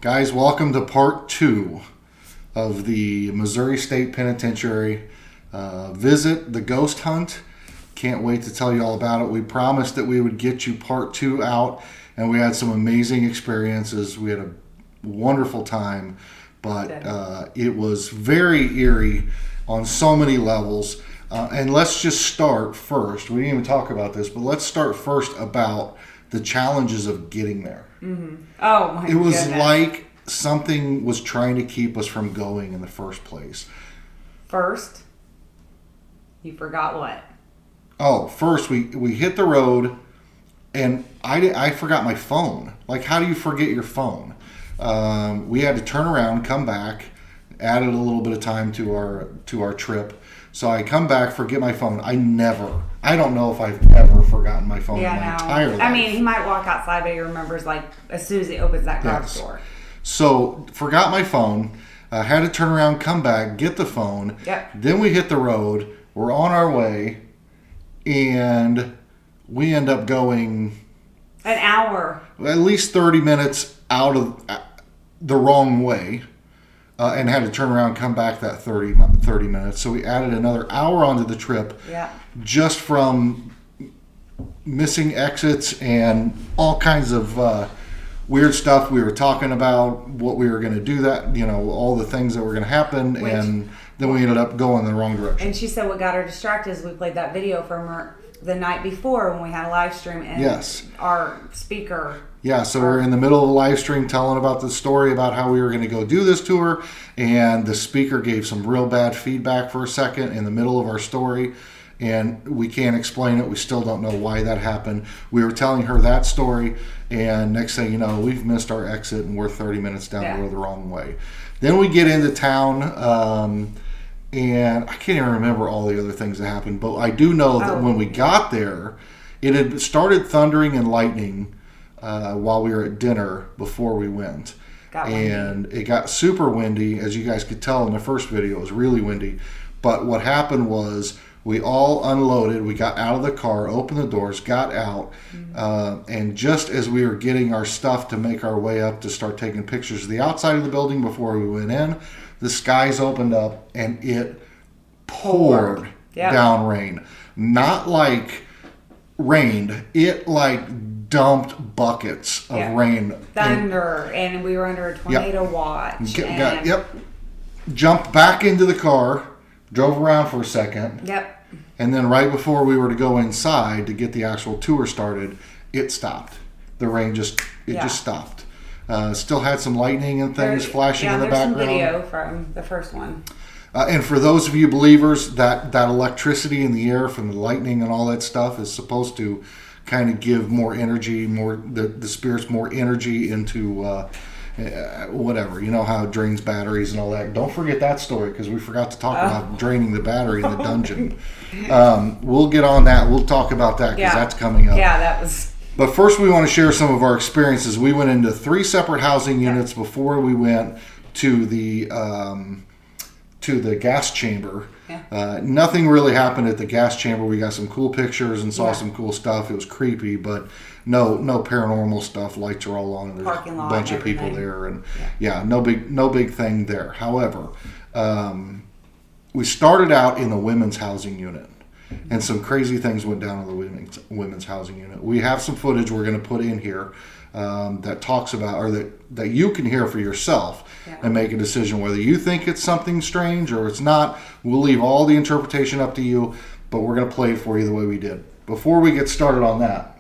Guys, welcome to part 2 of the Missouri State Penitentiary visit, the ghost hunt. Can't wait to tell you all about it. We promised that we would get you part 2 out, and we had some amazing experiences. We had a wonderful time, but it was very eerie on so many levels. And let's just start first. We didn't even talk about this, but let's start first about the challenges of getting there. Mm-hmm. Oh my! It was goodness. Like something was trying to keep us from going in the first place. First, you forgot what? Oh, first we hit the road, and I forgot my phone. Like, how do you forget your phone? We had to turn around, come back, added a little bit of time to our trip. So I come back, forget my phone. I don't know if I've ever forgotten my phone in my entire life. I mean, he might walk outside, but he remembers like as soon as he opens that garage door. So forgot my phone. Had to turn around, come back, get the phone. Yep. Then we hit the road. We're on our way, and we end up going an hour, at least 30 minutes out of the wrong way. And had to turn around and come back that 30 minutes. So we added another hour onto the trip just from missing exits and all kinds of weird stuff we were talking about, what we were going to do, all the things that were going to happen. And then we ended up going in the wrong direction. And she said what got her distracted is we played that video from her the night before when we had a live stream. And our speaker... Yeah, so we're in the middle of a live stream telling about the story about how we were going to go do this tour, and the speaker gave some real bad feedback for a second in the middle of our story, and we can't explain it. We still don't know why that happened. We were telling her that story, and next thing you know, we've missed our exit, and we're 30 minutes down the road the wrong way. Then we get into town, and I can't even remember all the other things that happened, but I do know that when we got there, it had started thundering and lightning while we were at dinner before we went. And it got super windy, as you guys could tell in the first video. It was really windy. But what happened was we all unloaded. We got out of the car, opened the doors, got out. And just as we were getting our stuff to make our way up to start taking pictures of the outside of the building before we went in, the skies opened up and it poured down rain. Not like rained. It like dumped buckets of rain. Thunder, and we were under a tornado watch. Jumped back into the car, drove around for a second. And then right before we were to go inside to get the actual tour started, it stopped. The rain just stopped. Still had some lightning and things flashing in the background. Some video from the first one. And for those of you believers, that electricity in the air from the lightning and all that stuff is supposed to kind of give more energy, the spirits more energy into whatever. You know how it drains batteries and all that. Don't forget that story, because we forgot to talk about draining the battery in the dungeon. We'll get on that. We'll talk about that because that's coming up. Yeah, that was... But first we want to share some of our experiences. We went into 3 separate housing units before we went to the gas chamber. Nothing really happened at the gas chamber. We got some cool pictures and saw some cool stuff. It was creepy, but no paranormal stuff. Lights are all on. There's a bunch of people there, and no big thing there. However, we started out in the women's housing unit, and some crazy things went down in the women's housing unit. We have some footage we're going to put in here that talks about, or that you can hear for yourself and make a decision whether you think it's something strange or it's not. We'll leave all the interpretation up to you, but we're going to play it for you the way we did. Before we get started on that,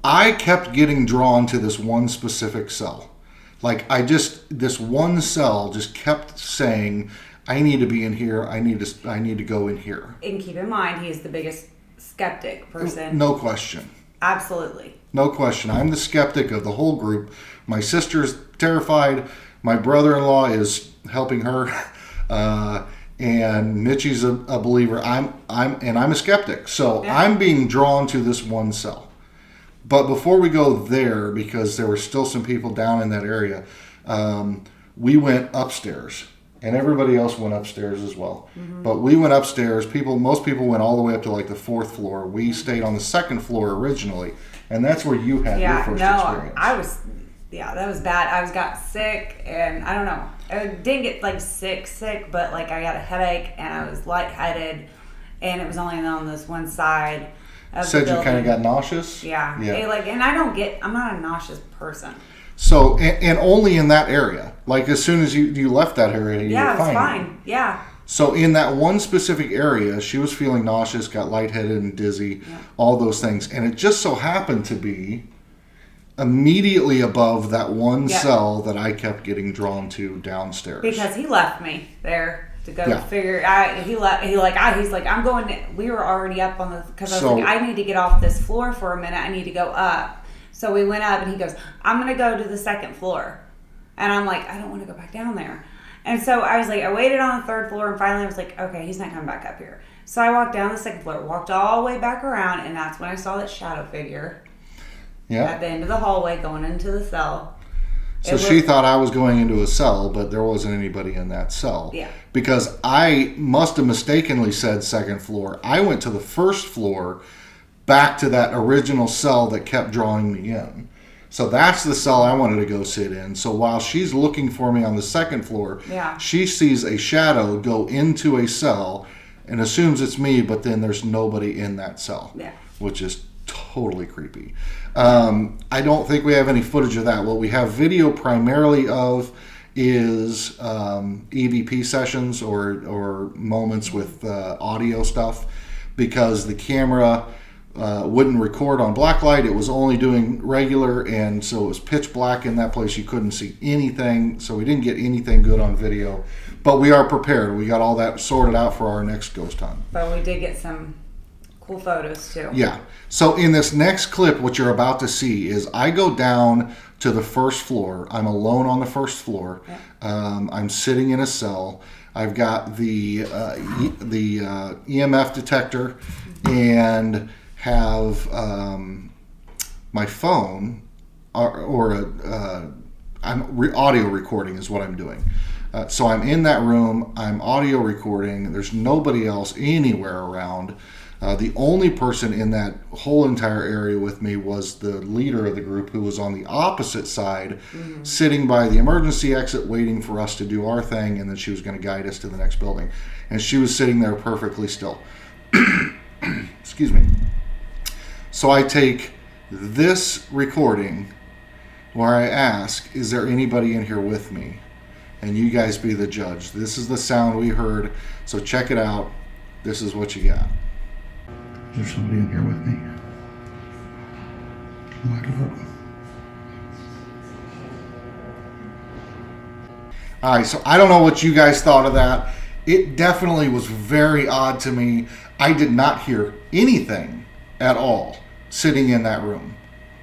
I kept getting drawn to this one specific cell. Like, this one cell just kept saying, I need to be in here. I need to go in here. And keep in mind, he is the biggest skeptic person. No question. Absolutely. No question. I'm the skeptic of the whole group. My sister's terrified. My brother-in-law is helping her. And Mitchie's a believer. I'm a skeptic. So I'm being drawn to this one cell. But before we go there, because there were still some people down in that area, we went upstairs. And everybody else went upstairs as well. Mm-hmm. But we went upstairs. Most people went all the way up to like the 4th floor. We stayed on the 2nd floor originally. And that's where you had your first experience. Yeah, that was bad. got sick, and I don't know. I didn't get like sick, but like I got a headache and I was lightheaded, and it was only on this one side of Said the building. You kind of got nauseous? Yeah. And I'm not a nauseous person. So, and only in that area. Like as soon as you left that area, you were fine. Yeah. So in that one specific area, she was feeling nauseous, got lightheaded and dizzy, all those things. And it just so happened to be immediately above that one cell that I kept getting drawn to downstairs. Because he left me there to go figure. He's like, I'm going. We were already up on the, because I was like, I need to get off this floor for a minute. I need to go up. So we went up, and he goes, I'm going to go to the second floor. And I'm like, I don't want to go back down there. And so I was like, I waited on the third floor, and finally I was like, okay, he's not coming back up here. So I walked down the second floor, walked all the way back around, and that's when I saw that shadow figure at the end of the hallway going into the cell. So she thought I was going into a cell, but there wasn't anybody in that cell. Yeah. Because I must have mistakenly said second floor. I went to the first floor, back to that original cell that kept drawing me in. So that's the cell I wanted to go sit in. So while she's looking for me on the second floor, she sees a shadow go into a cell and assumes it's me, but then there's nobody in that cell, which is totally creepy. I don't think we have any footage of that. What we have video primarily of is EVP sessions or moments with audio stuff, because the camera wouldn't record on blacklight. It was only doing regular, and so it was pitch black in that place. You couldn't see anything, so we didn't get anything good on video. But we are prepared. We got all that sorted out for our next ghost hunt. But we did get some cool photos too. Yeah. So in this next clip, what you're about to see is I go down to the first floor. I'm alone on the first floor. I'm sitting in a cell. I've got the EMF detector and have my phone audio recording is what I'm doing. So I'm in that room. I'm audio recording. There's nobody else anywhere around. The only person in that whole entire area with me was the leader of the group, who was on the opposite side, sitting by the emergency exit waiting for us to do our thing, and then she was going to guide us to the next building. And she was sitting there perfectly still. Excuse me. So I take this recording where I ask, is there anybody in here with me? And you guys be the judge. This is the sound we heard, so check it out. This is what you got. Is there somebody in here with me? All right, so I don't know what you guys thought of that. It definitely was very odd to me. I did not hear anything at all sitting in that room.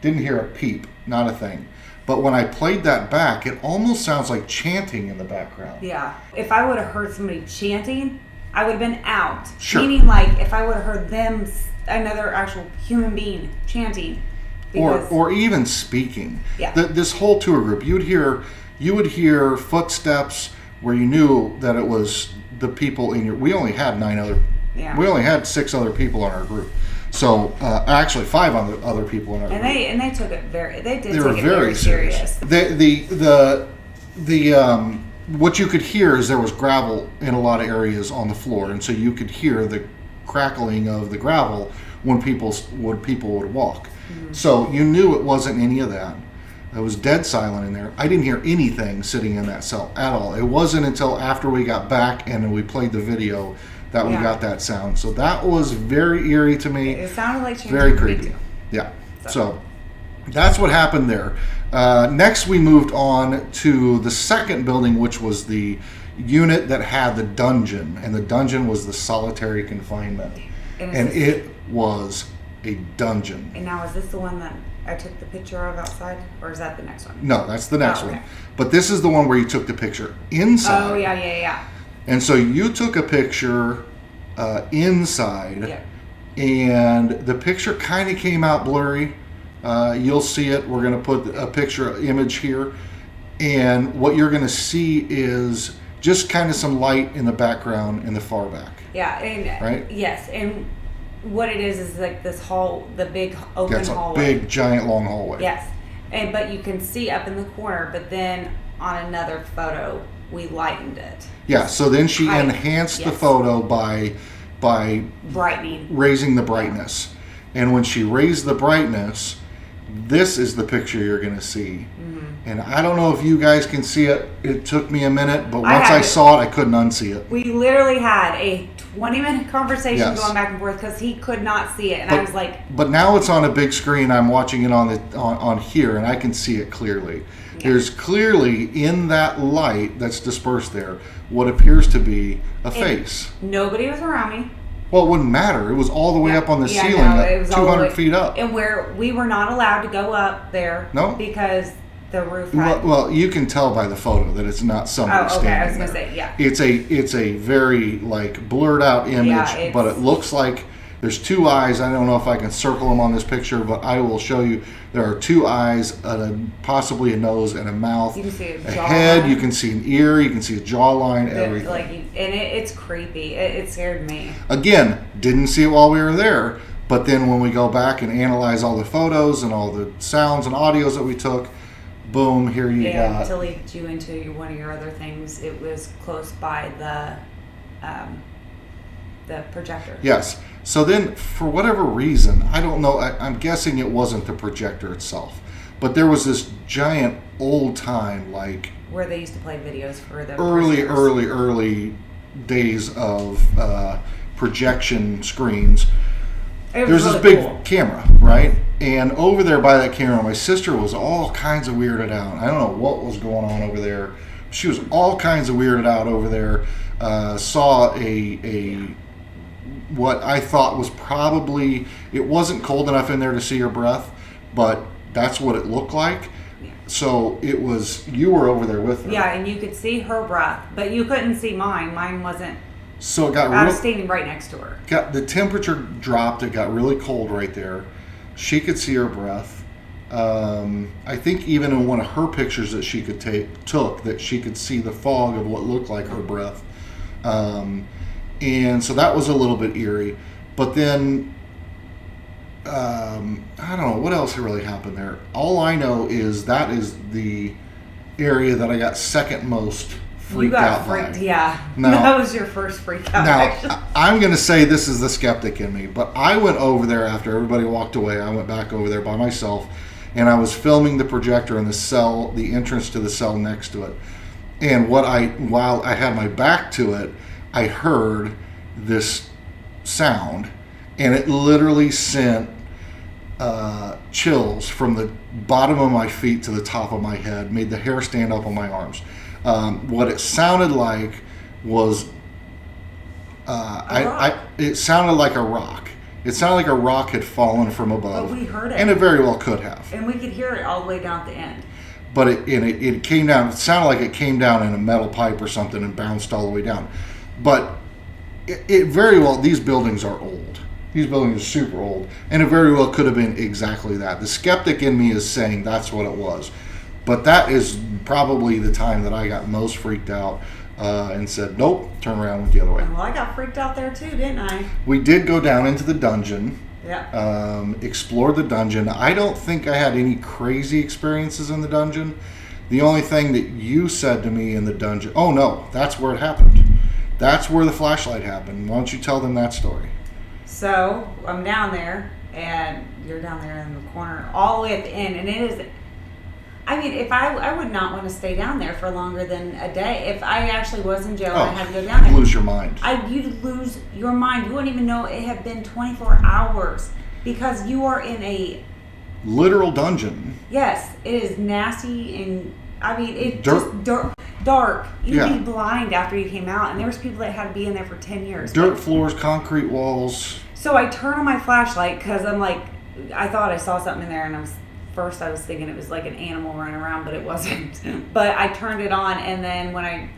Didn't hear a peep, not a thing. But when I played that back, it almost sounds like chanting in the background. Yeah. If I would have heard somebody chanting, I would have been out. Sure. Meaning, like, if I would have heard them, another actual human being chanting. Or even speaking. Yeah. This whole tour group, you would hear footsteps where you knew that it was the people in your... We only had we only had 6 other people in our group. So actually 5 other people in our group. And they took it very serious. What you could hear is there was gravel in a lot of areas on the floor, and so you could hear the crackling of the gravel when people would walk. Mm-hmm. So you knew it wasn't any of that. It was dead silent in there. I didn't hear anything sitting in that cell at all. It wasn't until after we got back and we played the video that we got that sound. So that was very eerie to me. It sounded like very creepy. Yeah. So that's what happened there. Next, we moved on to the second building, which was the unit that had the dungeon, and the dungeon was the solitary confinement, and it was a dungeon. And now, is this the one that I took the picture of outside, or is that the next one? No, that's the next one. But this is the one where you took the picture inside. Oh, yeah. And so you took a picture inside, and the picture kind of came out blurry. You'll see it. We're going to put a picture image here, and what you're going to see is just kind of some light in the background in the far back. Yeah, and right? Yes, and what it is like this hall, the big open hallway. Big, giant, long hallway. Yes, but you can see up in the corner. But then on another photo, we lightened it. Yeah. So then she enhanced the photo by brightening, raising the brightness. And when she raised the brightness, this is the picture you're going to see. Mm-hmm. And I don't know if you guys can see it. It took me a minute, but once I saw it, I couldn't unsee it. We literally had a 20-minute conversation going back and forth because he could not see it. And I was like... But now it's on a big screen. I'm watching it on here, and I can see it clearly. Yeah. There's clearly, in that light that's dispersed there, what appears to be a face. Nobody was around me. Well, it wouldn't matter. It was all the way up on the ceiling, it was 200 feet up. And we were not allowed to go up there because the roof had... Well, you can tell by the photo that it's not somebody standing there. I was going to say, yeah. It's a very, like, blurred out image, but it looks like there's two eyes. I don't know if I can circle them on this picture, but I will show you. There are two eyes, possibly a nose and a mouth. You can see a head. You can see an ear. You can see a jawline. Everything. It's creepy. It scared me. Again, didn't see it while we were there, but then when we go back and analyze all the photos and all the sounds and audios that we took, boom, here you got. To lead you into one of your other things, it was close by the projector. Yes. So then, for whatever reason, I don't know, I'm guessing it wasn't the projector itself, but there was this giant old time, like... Where they used to play videos for the early days of projection screens. There's really this big camera, right? And over there by that camera, my sister was all kinds of weirded out. I don't know what was going on over there. She was all kinds of weirded out over there. Saw what I thought was probably, it wasn't cold enough in there to see her breath, but that's what it looked like. Yeah. So it was, you were over there with her. Yeah, and you could see her breath, but you couldn't see mine. Mine wasn't. So it got I was standing right next to her. The temperature dropped. It got really cold right there. She could see her breath. I think even in one of her pictures that she took that she could see the fog of what looked like her breath. And so that was a little bit eerie. But then, I don't know, what else really happened there? All I know is that is the area that I got second most freaked out by. Yeah. Now, that was your first freak out. Now, I'm going to say this is the skeptic in me, but I went over there after everybody walked away. I went back over there by myself, and I was filming the projector in the cell, the entrance to the cell next to it. And while I had my back to it, I heard this sound, and it literally sent chills from the bottom of my feet to the top of my head, made the hair stand up on my arms. What it sounded like was, it sounded like a rock. It sounded like a rock had fallen from above. But we heard it. And it very well could have. And we could hear it all the way down at the end. But it came down, it sounded like it came down in a metal pipe or something and bounced all the way down. But it very well, these buildings are old. These buildings are super old. And it very well could have been exactly that. The skeptic in me is saying that's what it was. But that is probably the time that I got most freaked out and said, nope, turn around and went the other way. Well, I got freaked out there too, didn't I? We did go down into the dungeon. Yeah. Explored the dungeon. I don't think I had any crazy experiences in the dungeon. The only thing that you said to me in the dungeon, oh no, that's where it happened. That's where the flashlight happened. Why don't you tell them that story? So I'm down there, and you're down there in the corner, all the way at the end, and it is. I mean, if I would not want to stay down there for longer than a day. If I actually was in jail and I had to go down there, you'd lose your mind. You'd lose your mind. You wouldn't even know it had been 24 hours because you are in a literal dungeon. Yes, it is nasty, and I mean it's just dark. You'd be blind after you came out, and there was people that had to be in there for 10 years. Dirt floors, concrete walls. So I turn on my flashlight because I'm like, I thought I saw something in there, and I was thinking it was like an animal running around, but it wasn't. But I turned it on, and then when I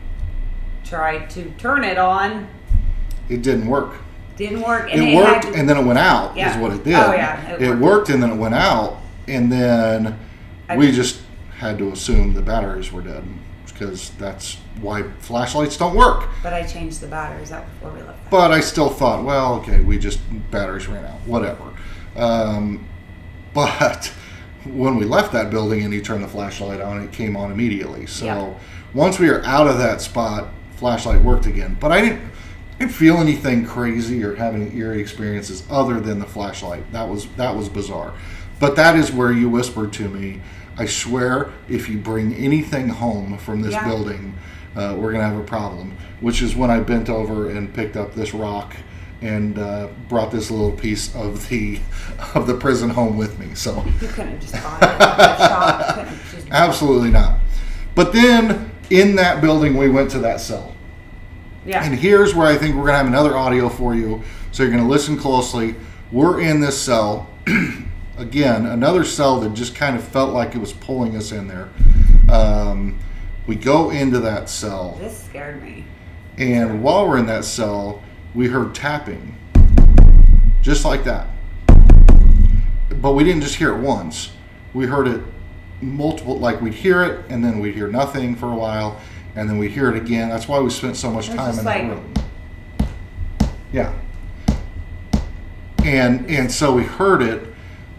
tried to turn it on, it didn't work. Didn't work. And it worked, and then it went out. Is what it did. Oh yeah, it worked, and then it went out, and then we just had to assume the batteries were dead because that's why flashlights don't work. But I changed the batteries out before we left. But I still thought, well, okay, batteries ran out, whatever. But when we left that building and he turned the flashlight on, it came on immediately. So once we were out of that spot, flashlight worked again. But I didn't feel anything crazy or have any eerie experiences other than the flashlight. That was bizarre. But that is where you whispered to me, I swear, if you bring anything home from this building, we're going to have a problem. Which is when I bent over and picked up this rock and brought this little piece of the prison home with me. So you couldn't just buy it at the shop. Absolutely not. But then in that building, we went to that cell. Yeah. And here's where I think we're going to have another audio for you. So you're going to listen closely. We're in this cell. Again, another cell that just kind of felt like it was pulling us in there. We go into that cell. This scared me. And while we're in that cell, we heard tapping. Just like that. But we didn't just hear it once. We heard it multiple, like we'd hear it, and then we'd hear nothing for a while, and then we'd hear it again. That's why we spent so much time in that room. Yeah. And so we heard it,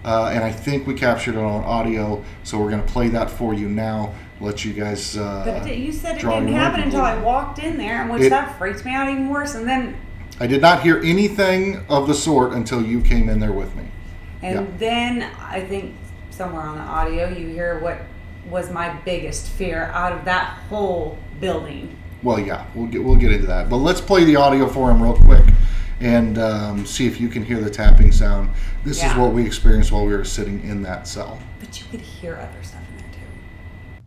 and I think we captured it on audio, so we're going to play that for you now. Let you guys But you said it didn't happen until I walked in there, which that freaked me out even worse. And then I did not hear anything of the sort until you came in there with me. And then I think somewhere on the audio you hear what was my biggest fear out of that whole building. Well, yeah, we'll get into that. But let's play the audio for him real quick and see if you can hear the tapping sound. This is what we experienced while we were sitting in that cell. But you could hear other stuff in there too.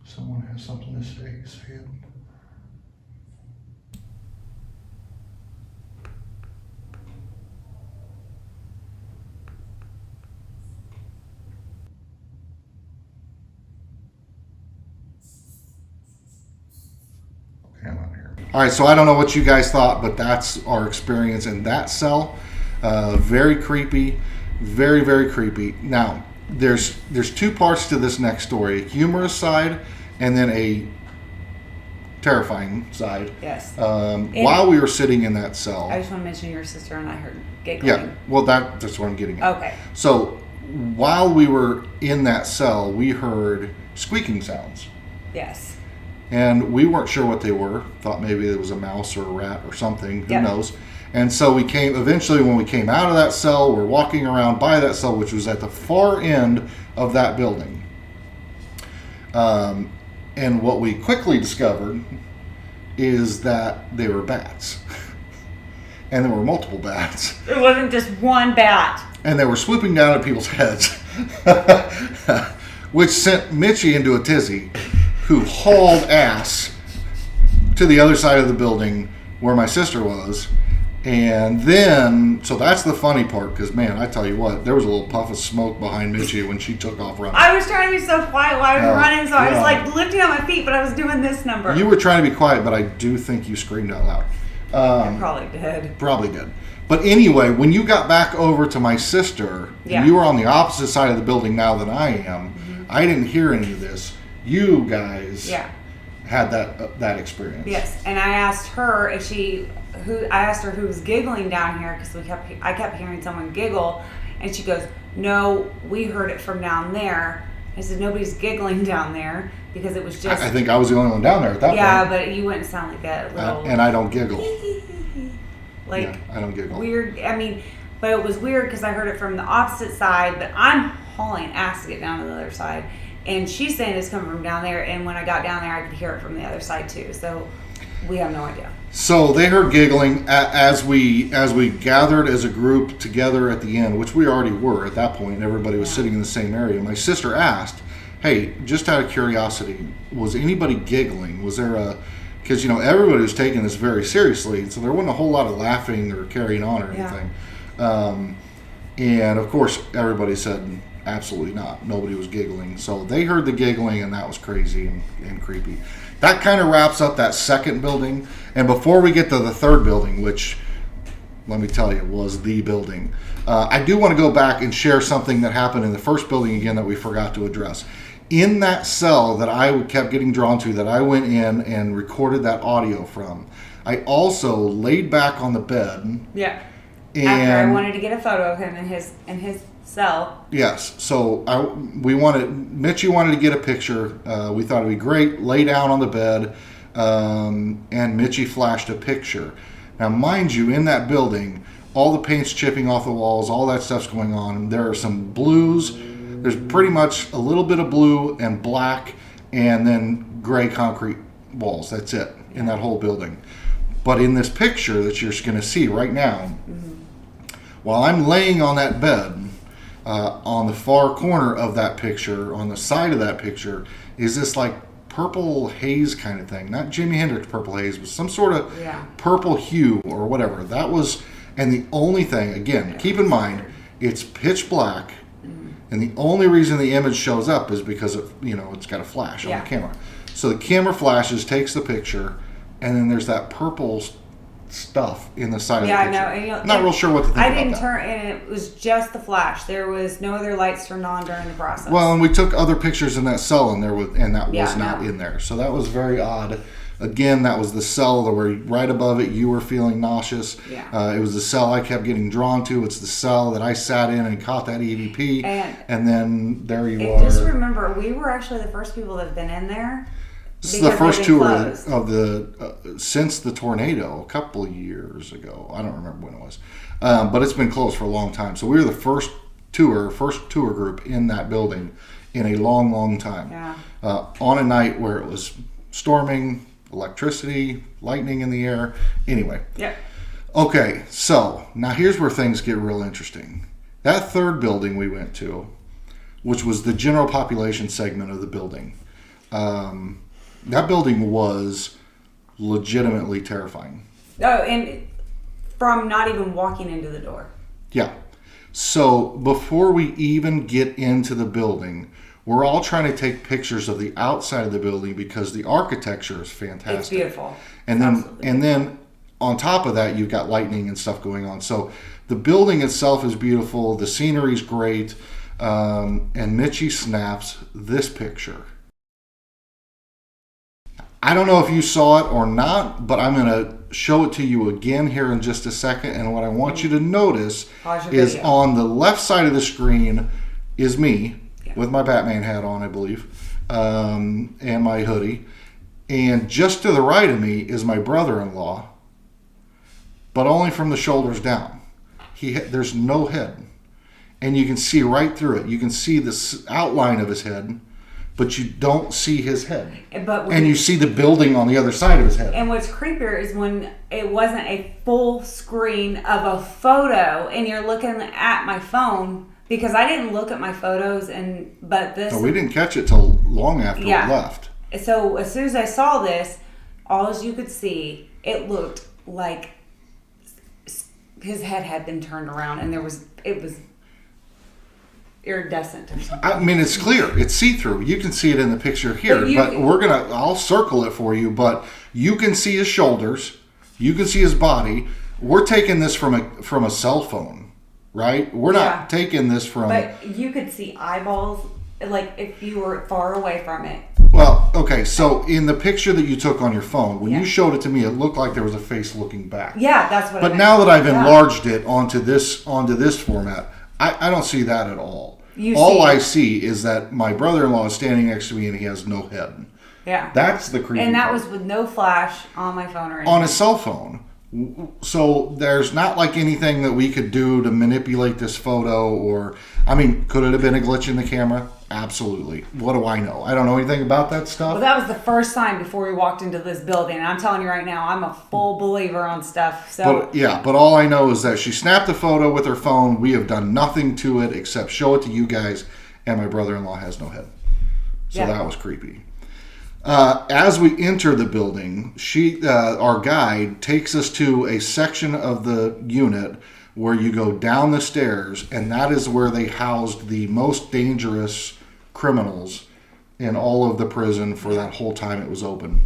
Someone has something to say it. All right, so I don't know what you guys thought, but that's our experience in that cell. Very creepy, very, very creepy. Now, there's two parts to this next story: a humorous side, and then a terrifying side. Yes. While we were sitting in that cell, I just want to mention your sister and I heard giggling. Yeah, well, that's what I'm getting at. Okay. So while we were in that cell, we heard squeaking sounds. Yes. And we weren't sure what they were. Thought maybe it was a mouse or a rat or something. Who knows? And so we came, eventually when we came out of that cell, we're walking around by that cell, which was at the far end of that building. And what we quickly discovered is that they were bats. And there were multiple bats. It wasn't just one bat. And they were swooping down at people's heads. Which sent Mitchie into a tizzy, who hauled ass to the other side of the building where my sister was. And then, so that's the funny part, because, man, I tell you what, there was a little puff of smoke behind Mitchie when she took off running. I was trying to be so quiet while I was running, so I was like lifting on my feet, but I was doing this number. You were trying to be quiet, but I do think you screamed out loud. I probably did. Probably did. But anyway, when you got back over to my sister, and you were on the opposite side of the building now than I am, I didn't hear any of this. You guys had that experience. Yes, and I asked her who was giggling down here, because I kept hearing someone giggle, and she goes, "No, we heard it from down there." I said, "Nobody's giggling down there," because it was just. I think I was the only one down there at that point. Yeah, but you wouldn't sound like a little. And I don't giggle. I don't giggle. Weird. I mean, but it was weird because I heard it from the opposite side, but I'm hauling ass to get down to the other side. And she's saying it's coming from down there, and when I got down there, I could hear it from the other side too. So we have no idea. So they heard giggling as we gathered as a group together at the end, which we already were at that point, and everybody was sitting in the same area. My sister asked, "Hey, just out of curiosity, was anybody giggling? Was there because everybody was taking this very seriously, so there wasn't a whole lot of laughing or carrying on or anything." And of course, everybody said, absolutely not. Nobody was giggling. So they heard the giggling, and that was crazy and creepy. That kind of wraps up that second building. And before we get to the third building, which, let me tell you, was the building, I do want to go back and share something that happened in the first building again that we forgot to address. In that cell that I kept getting drawn to, that I went in and recorded that audio from, I also laid back on the bed. Yeah. And after I wanted to get a photo of him in his cell. Yes. So Mitchie wanted to get a picture. We thought it'd be great. Lay down on the bed, and Mitchie flashed a picture. Now, mind you, in that building, all the paint's chipping off the walls. All that stuff's going on. There are some blues. There's pretty much a little bit of blue and black, and then gray concrete walls. That's it in that whole building. But in this picture that you're going to see right now, while I'm laying on that bed, on the far corner of that picture, on the side of that picture, is this like purple haze kind of thing. Not Jimi Hendrix purple haze, but some sort of purple hue or whatever. That was, and the only thing, again, keep in mind, it's pitch black, and the only reason the image shows up is because it's got a flash on the camera. So the camera flashes, takes the picture, and then there's that purple stuff in the side of the picture. Yeah, I know. Not real sure what to think about that. I didn't turn, and it was just the flash. There was no other lights turned on during the process. Well, and we took other pictures in that cell, and that was not in there. So that was very odd. Again, that was the cell that were right above it. You were feeling nauseous. Yeah. It was the cell I kept getting drawn to. It's the cell that I sat in and caught that EVP. And then there you are. Just remember, we were actually the first people that have been in there. This is the first tour of the since the tornado a couple of years ago. I don't remember when it was, but it's been closed for a long time. So we were the first tour group in that building in a long, long time. Yeah. On a night where it was storming, electricity, lightning in the air. Anyway. Yep. Okay, so now here's where things get real interesting. That third building we went to, which was the general population segment of the building. That building was legitimately terrifying. Oh, and from not even walking into the door. Yeah. So before we even get into the building, we're all trying to take pictures of the outside of the building because the architecture is fantastic. It's beautiful. And then on top of that, you've got lightning and stuff going on. So the building itself is beautiful. The scenery's great. And Mitchie snaps this picture. I don't know if you saw it or not, but I'm going to show it to you again here in just a second. And what I want you to notice is on the left side of the screen is me with my Batman hat on, I believe, and my hoodie. And just to the right of me is my brother-in-law, but only from the shoulders down. There's no head. And you can see right through it. You can see the outline of his head, but you don't see his head. And you see the building on the other side of his head. And what's creepier is when it wasn't a full screen of a photo and you're looking at my phone, because I didn't look at my photos, but this... No, we didn't catch it till long after we left. So as soon as I saw this, all as you could see, it looked like his head had been turned around and it was iridescent or something. I mean, it's clear. It's see-through. You can see it in the picture here, but I'll circle it for you, but you can see his shoulders. You can see his body. We're taking this from a cell phone, right? We're not taking this from... But you could see eyeballs, like if you were far away from it. Well, okay, so in the picture that you took on your phone, when you showed it to me, it looked like there was a face looking back. Yeah, that's what I meant. But now that I've enlarged it onto this format, I don't see that at all. I see is that my brother-in-law is standing next to me and he has no head. Yeah. That's the creepy And that part. was with no flash on my phone or anything. On a cell phone. So there's not like anything that we could do to manipulate this photo or... I mean, could it have been a glitch in the camera? Absolutely. What do I know? I don't know anything about that stuff. Well, that was the first time before we walked into this building. And I'm telling you right now, I'm a full believer on stuff. So But all I know is that she snapped a photo with her phone. We have done nothing to it except show it to you guys. And my brother-in-law has no head. So that was creepy. As we enter the building, our guide takes us to a section of the unit where you go down the stairs, and that is where they housed the most dangerous criminals in all of the prison for that whole time it was open.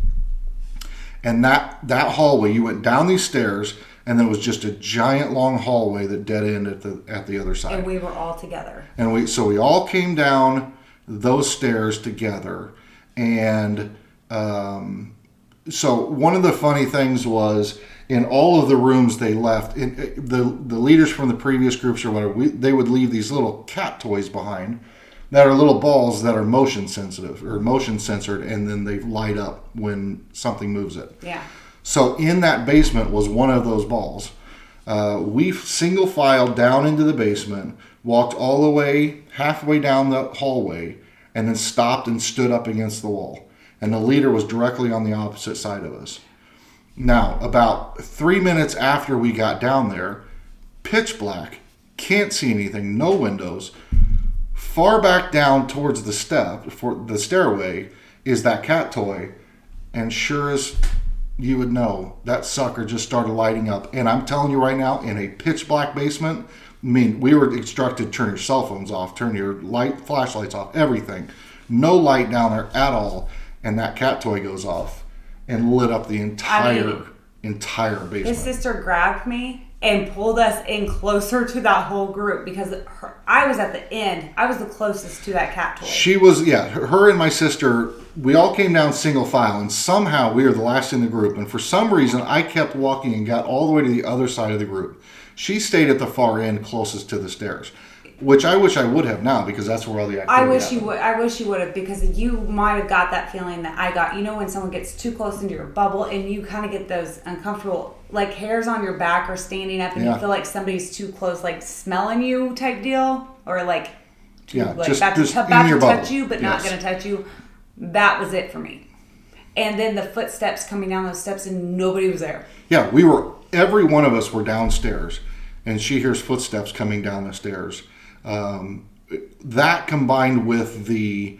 And that hallway, you went down these stairs, and then it was just a giant long hallway that dead ended at the other side. And we were all together. And we all came down those stairs together. And so one of the funny things was in all of the rooms they left, the leaders from the previous groups or whatever, they would leave these little cat toys behind that are little balls that are motion sensitive or motion censored, and then they light up when something moves it. Yeah. So in that basement was one of those balls. We single filed down into the basement, walked all the way, halfway down the hallway, and then stopped and stood up against the wall. And the leader was directly on the opposite side of us. Now, about 3 minutes after we got down there, pitch black, can't see anything, no windows. Far back down towards the stairway is that cat toy, and sure as you would know, that sucker just started lighting up. And I'm telling you right now, in a pitch black basement, I mean, we were instructed to turn your cell phones off, turn your flashlights off, everything. No light down there at all, and that cat toy goes off and lit up the entire basement. His sister grabbed me and pulled us in closer to that whole group because I was at the end. I was the closest to that cat toy. She was, her and my sister, we all came down single file, and somehow we were the last in the group. And for some reason, I kept walking and got all the way to the other side of the group. She stayed at the far end closest to the stairs, which I wish I would have now because that's where all the activity happened. I wish you would have, because you might have got that feeling that I got. You know when someone gets too close into your bubble and you kind of get those uncomfortable, like hairs on your back or standing up, and you feel like somebody's too close, like smelling you type deal, or like about to touch you but not going to touch you. That was it for me. And then the footsteps coming down those steps and nobody was there. Yeah, every one of us were downstairs, and she hears footsteps coming down the stairs. That combined with the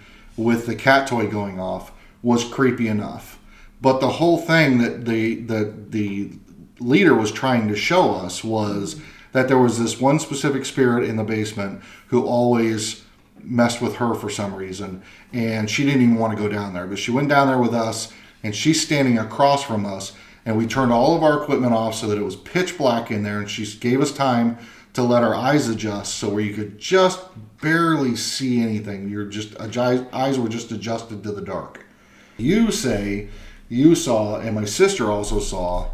cat toy going off was creepy enough. But the whole thing that the leader was trying to show us was that there was this one specific spirit in the basement who always messed with her for some reason, and she didn't even want to go down there. But she went down there with us, and she's standing across from us, and we turned all of our equipment off so that it was pitch black in there, and she gave us time to let our eyes adjust so where you could just barely see anything. Eyes were just adjusted to the dark. You say you saw, and my sister also saw.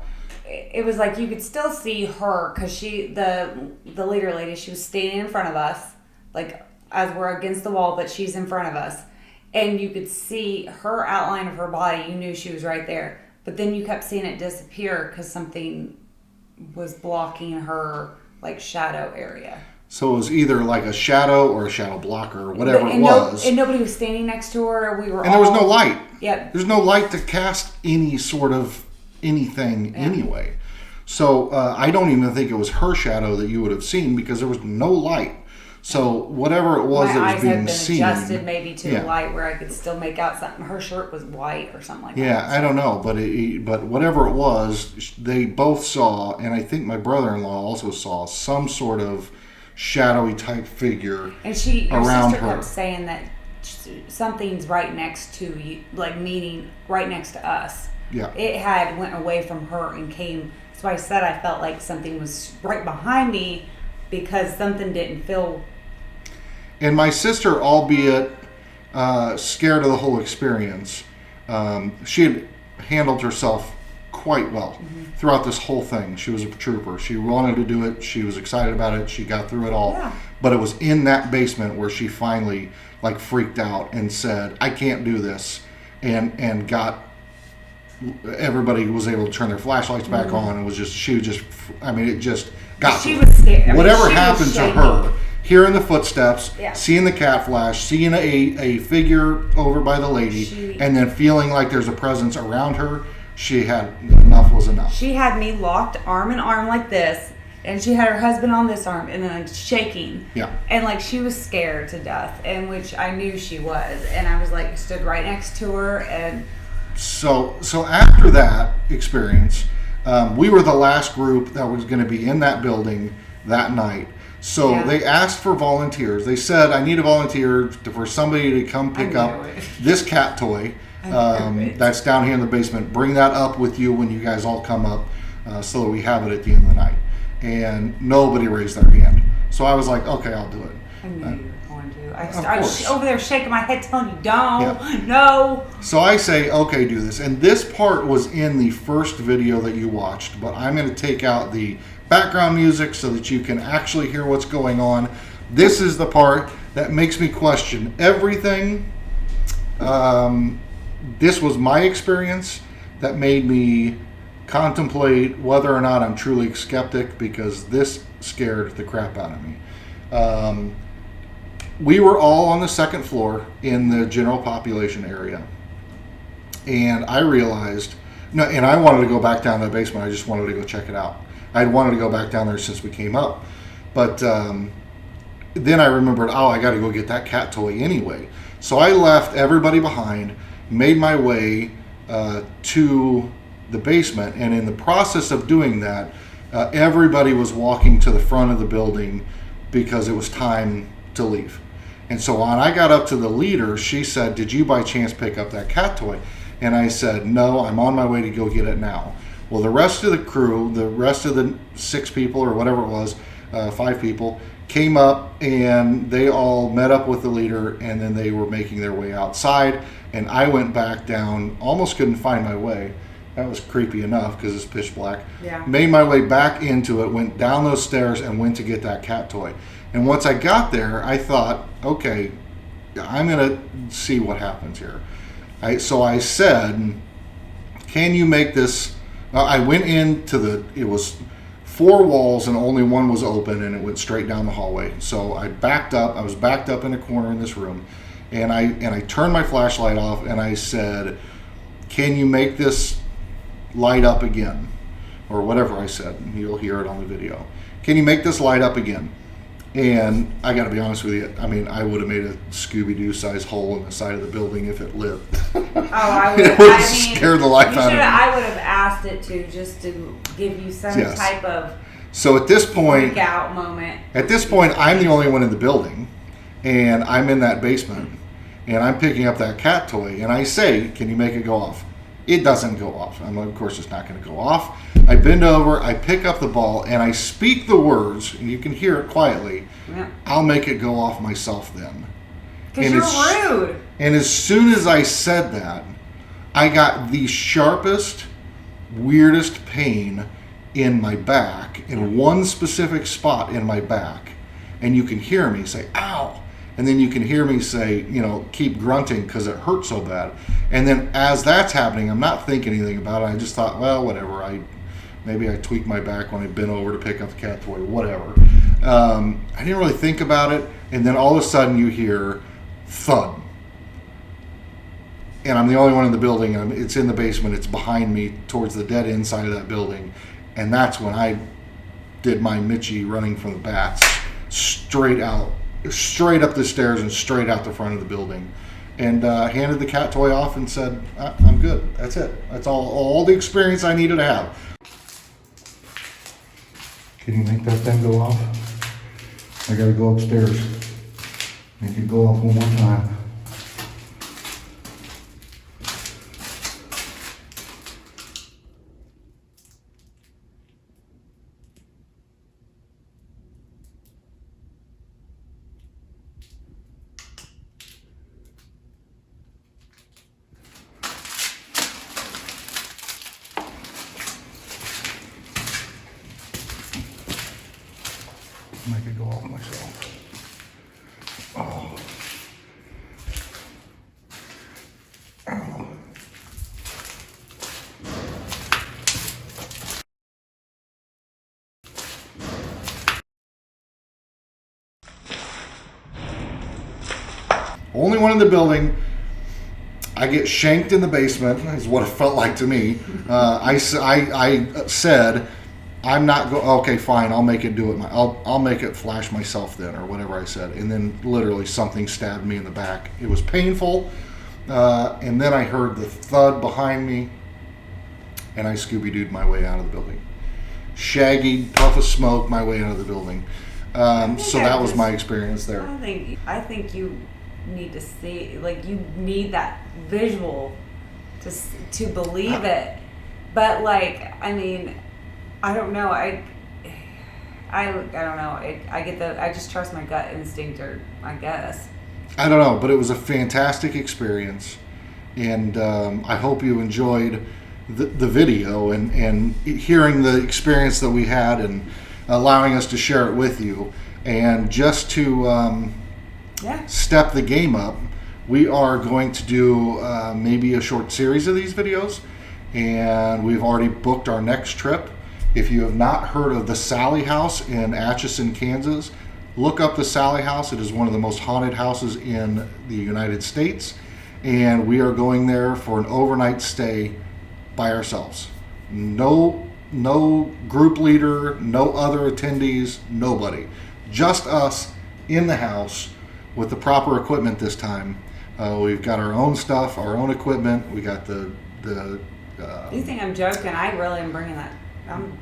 It was like you could still see her because the leader lady, she was standing in front of us, like as we're against the wall, but she's in front of us. And you could see her outline of her body. You knew she was right there. But then you kept seeing it disappear because something was blocking her like shadow area. So it was either like a shadow or a shadow blocker or whatever it was. And nobody was standing next to her. There was no light. Yeah. There's no light to cast any sort of anything anyway. So I don't even think it was her shadow that you would have seen because there was no light. So whatever it was that was being seen. My eyes had been adjusted maybe to the light where I could still make out something. Her shirt was white or something like that. Yeah, I don't know. But whatever it was, they both saw, and I think my brother-in-law also saw some sort of shadowy type figure and her around sister her. kept saying that something's right next to you, like meaning right next to us. Yeah. It had went away from her and came. So I said I felt like something was right behind me because something didn't feel. And my sister, albeit scared of the whole experience, she had handled herself quite well throughout this whole thing. She was a trooper. She wanted to do it. She was excited about it. She got through it all. Yeah. But it was in that basement where she finally like freaked out and said, "I can't do this," and got. Everybody was able to turn their flashlights back on. It was just it just got. She was scared. Whatever happened to her, hearing the footsteps, seeing the cat flash, seeing a figure over by the lady, and then feeling like there's a presence around her, she had enough was enough. She had me locked arm in arm like this, and she had her husband on this arm, and then shaking. Yeah. And like she was scared to death, and which I knew she was, and I was like stood right next to her, and. So after that experience, we were the last group that was going to be in that building that night. So they asked for volunteers. They said, "I need a volunteer for somebody to come pick up this cat toy that's down here in the basement. Bring that up with you when you guys all come up so that we have it at the end of the night." And nobody raised their hand. So I was like, "Okay, I'll do it." I knew you were going to. I was over there shaking my head telling you, no. So I say, okay, do this. And this part was in the first video that you watched, but I'm going to take out the background music so that you can actually hear what's going on. This is the part that makes me question everything. This was my experience that made me contemplate whether or not I'm truly skeptic, because this scared the crap out of me. We were all on the second floor in the general population area, and I realized, and I wanted to go back down to the basement. I just wanted to go check it out. I'd wanted to go back down there since we came up, but then I remembered, I got to go get that cat toy anyway. So I left everybody behind, made my way to the basement, and in the process of doing that, everybody was walking to the front of the building because it was time to leave. And so when I got up to the leader, she said, "Did you by chance pick up that cat toy?" And I said, "No, I'm on my way to go get it now." Well, the rest of the crew, the rest of the 6 people or whatever it was, 5 people, came up and they all met up with the leader, and then they were making their way outside, and I went back down, almost couldn't find my way. That was creepy enough because it's pitch black. Yeah. Made my way back into it, went down those stairs, and went to get that cat toy. And once I got there, I thought, okay, I'm going to see what happens here. So I said, "Can you make this?" I went into it was 4 walls and only one was open, and it went straight down the hallway. So I backed up. I was backed up in a corner in this room, and I turned my flashlight off, and I said, "Can you make this light up again?" Or whatever I said, and you'll hear it on the video. "Can you make this light up again?" And I got to be honest with you, I mean, I would have made a Scooby-Doo size hole in the side of the building if it lit. I would. It would have scared the life out of me. I would have asked it just to give you some type of so at this point, freak out moment. At this point, I'm the only one in the building, and I'm in that basement, and I'm picking up that cat toy, and I say, "Can you make it go off?" It doesn't go off. I'm like, of course it's not going to go off. I bend over, I pick up the ball, and I speak the words, and you can hear it quietly. Yeah. "I'll make it go off myself then." Because you're rude. And as soon as I said that, I got the sharpest, weirdest pain in my back, in one specific spot in my back. And you can hear me say, "Ow." And then you can hear me say, keep grunting because it hurt so bad. And then as that's happening, I'm not thinking anything about it. I just thought, well, whatever. Maybe I tweaked my back when I bent over to pick up the cat toy, whatever. I didn't really think about it. And then all of a sudden you hear thud. And I'm the only one in the building. It's in the basement. It's behind me towards the dead end side of that building. And that's when I did my Mitchie running from the bats straight up the stairs and straight out the front of the building, and handed the cat toy off and said, "I'm good. That's it. That's all the experience I needed to have." Can you make that thing go off? I gotta go upstairs. Make it go off one more time. Make it go off myself. Oh. Oh. Only one in the building. I get shanked in the basement, is what it felt like to me. I said, "I'm not going." "Okay, fine. I'll make it do it. I'll make it flash myself then," or whatever I said. And then literally something stabbed me in the back. It was painful. And then I heard the thud behind me, and I Scooby-Dooed my way out of the building. Shaggy puff of smoke my way out of the building. So that was my experience there. I think you need to see, you need that visual to believe it. But I don't know. I don't know. I just trust my gut instinct, or I guess. I don't know, but it was a fantastic experience. And I hope you enjoyed the video and hearing the experience that we had and allowing us to share it with you. And just to step the game up, we are going to do maybe a short series of these videos. And we've already booked our next trip. If you have not heard of the Sallie House in Atchison, Kansas, look up the Sallie House. It is one of the most haunted houses in the United States. And we are going there for an overnight stay by ourselves. No group leader, no other attendees, nobody. Just us in the house with the proper equipment this time. We've got our own stuff, our own equipment. We got the you think I'm joking? I really am bringing that.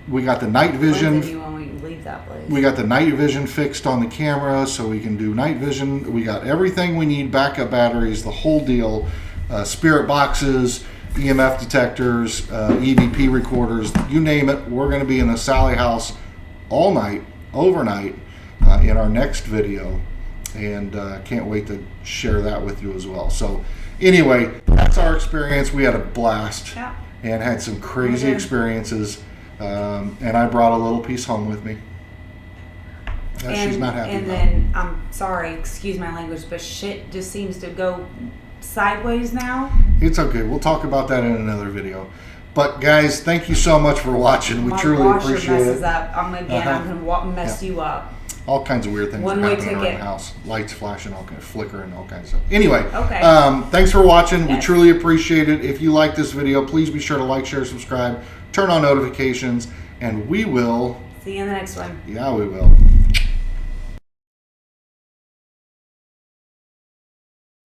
We got the night vision. You when we leave that place. We got the night vision fixed on the camera, so we can do night vision. We got everything we need: backup batteries, the whole deal, spirit boxes, EMF detectors, EVP recorders. You name it. We're going to be in the Sallie House all night, overnight, in our next video, and can't wait to share that with you as well. So, anyway, that's our experience. We had a blast. Yeah. And had some crazy experiences, and I brought a little piece home with me. She's not happy and about. then, I'm sorry, excuse my language, but shit just seems to go sideways now. It's okay. We'll talk about that in another video. But guys, thank you so much for watching. We truly appreciate it. Messes up. I'm gonna mess you up. All kinds of weird things One-way happening around ticket. the house. Lights flashing, all kinds of flickering, all kinds of stuff. Anyway, Okay. Thanks for watching. Yes. We truly appreciate it. If you like this video, please be sure to like, share, subscribe, turn on notifications, and we will... See you in the next one. Yeah, we will.